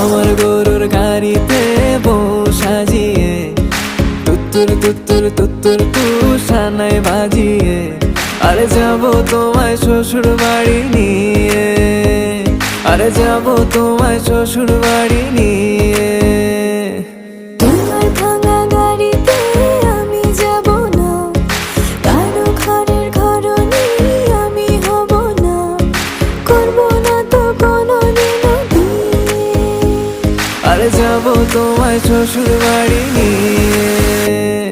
আমার গরুর গাড়িতে বউ সাজিয়ে তুত্তুর তুত্তুর তুত্তুর তুষানায় বাজিয়ে আরে যাব তোমায় শ্বশুর বাড়ি নিয়ে, আরে যাব তোমায় শ্বশুর বাড়ি নিয়ে। তোমার ভাঙা গাড়িতে আমি যাব না, কারো ঘরের ঘরনি আমি হব না, করব না তো কোনোদিনও বিয়ে। আরে যাব তোমায় শ্বশুর বাড়ি নিয়ে।